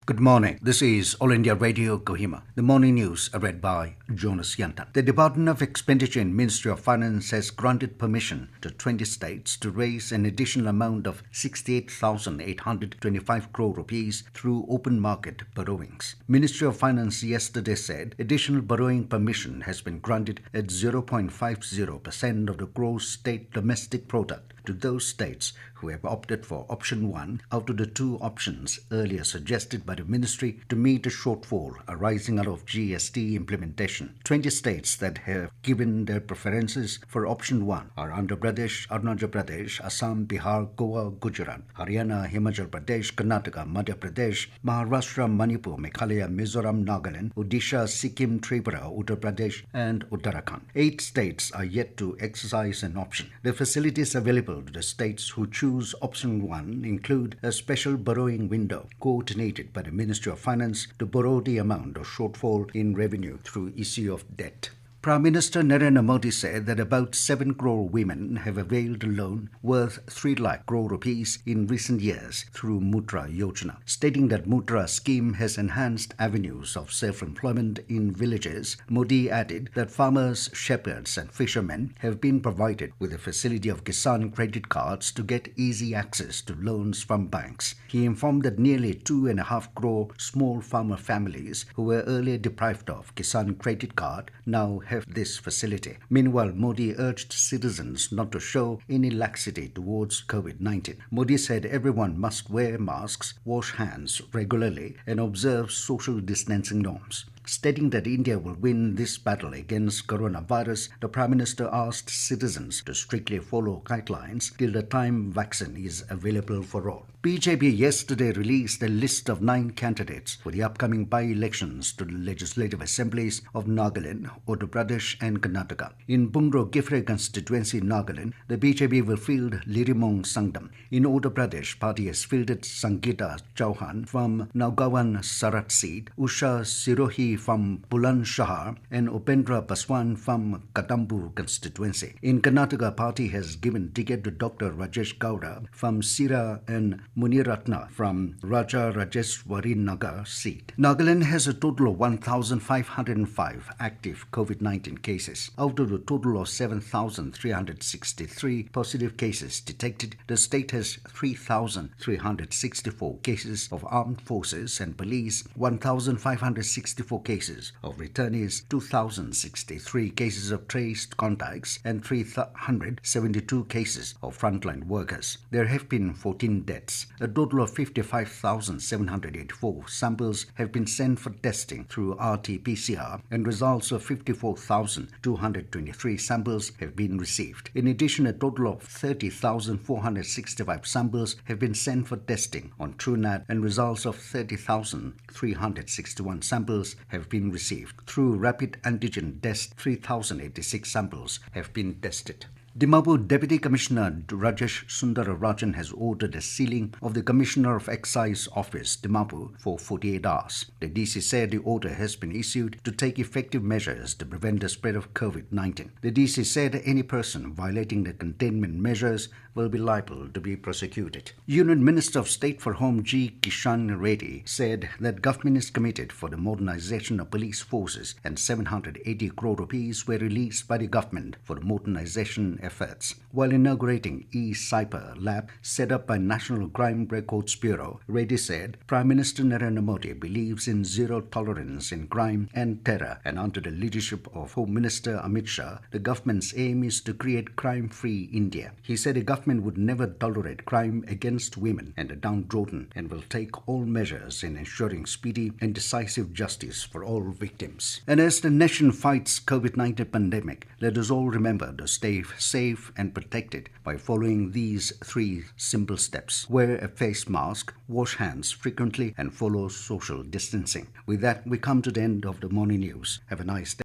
Good morning. This is All India Radio Kohima. The morning news are read by Jonas Yantan. The Department of Expenditure and Ministry of Finance has granted permission to 20 states to raise an additional amount of 68,825 crore rupees through open market borrowings. Ministry of Finance yesterday said additional borrowing permission has been granted at 0.50% of the gross state domestic product to those states who have opted for option 1 out of the 2 options earlier suggested by the ministry to meet a shortfall arising out of GST implementation. 20 states that have given their preferences for option 1 are Andhra Pradesh, Arunachal Pradesh, Assam, Bihar, Goa, Gujarat, Haryana, Himachal Pradesh, Karnataka, Madhya Pradesh, Maharashtra, Manipur, Meghalaya, Mizoram, Nagaland, Odisha, Sikkim, Tripura, Uttar Pradesh and Uttarakhand. 8 states are yet to exercise an option. The facilities available to the states who choose option 1 include a special borrowing window coordinated by the Ministry of Finance to borrow the amount of shortfall in revenue through issue of debt. Prime Minister Narendra Modi said that about 7 crore women have availed a loan worth 3 lakh crore rupees in recent years through Mudra Yojana. Stating that Mudra scheme has enhanced avenues of self-employment in villages, Modi added that farmers, shepherds and fishermen have been provided with the facility of Kisan credit cards to get easy access to loans from banks. He informed that nearly 2.5 crore small farmer families who were earlier deprived of Kisan credit card now have this facility. Meanwhile, Modi urged citizens not to show any laxity towards COVID-19. Modi said everyone must wear masks, wash hands regularly and observe social distancing norms. Stating that India will win this battle against coronavirus, the Prime Minister asked citizens to strictly follow guidelines till the time vaccine is available for all. BJP yesterday released a list of 9 candidates for the upcoming by-elections to the legislative assemblies of Nagaland, Uttar Pradesh and Karnataka. In Bungro-Gifre constituency in Nagaland, the BJP will field Lirimong Sangdam. In Uttar Pradesh, party has fielded Sangeeta Chauhan from Naugaon Sarat seat, Usha Sirohi from Bulandshahr and Upendra Paswan from Kadambur constituency. In Karnataka, party has given ticket to Dr. Rajesh Gowda from Sira and Muniratna from Raja Rajeswari Nagar seat. Nagaland has a total of 1,505 active COVID-19 cases. Out of the total of 7,363 positive cases detected, the state has 3,364 cases of armed forces and police, 1,564 cases of returnees, 2,063 cases of traced contacts and 372 cases of frontline workers. There have been 14 deaths. A total of 55,784 samples have been sent for testing through RT-PCR and results of 54,223 samples have been received. In addition, a total of 30,465 samples have been sent for testing on TrueNat and results of 30,361 samples have been received. Through rapid antigen test, 3,086 samples have been tested. Dimapur Deputy Commissioner Rajesh Sundararajan has ordered the sealing of the Commissioner of Excise Office, Dimapur, for 48 hours. The DC said the order has been issued to take effective measures to prevent the spread of COVID-19. The DC said any person violating the containment measures will be liable to be prosecuted. Union Minister of State for Home G. Kishan Reddy said that government is committed for the modernization of police forces and 780 crore rupees were released by the government for the modernization efforts. While inaugurating e-Cyber lab set up by National Crime Records Bureau, Reddy said Prime Minister Narendra Modi believes in zero tolerance in crime and terror, and under the leadership of Home Minister Amit Shah, the government's aim is to create crime-free India. He said the government would never tolerate crime against women and the downtrodden and will take all measures in ensuring speedy and decisive justice for all victims. And as the nation fights COVID-19 pandemic, let us all remember to stay safe and protected by following these 3 simple steps. Wear a face mask, wash hands frequently and follow social distancing. With that, we come to the end of the morning news. Have a nice day.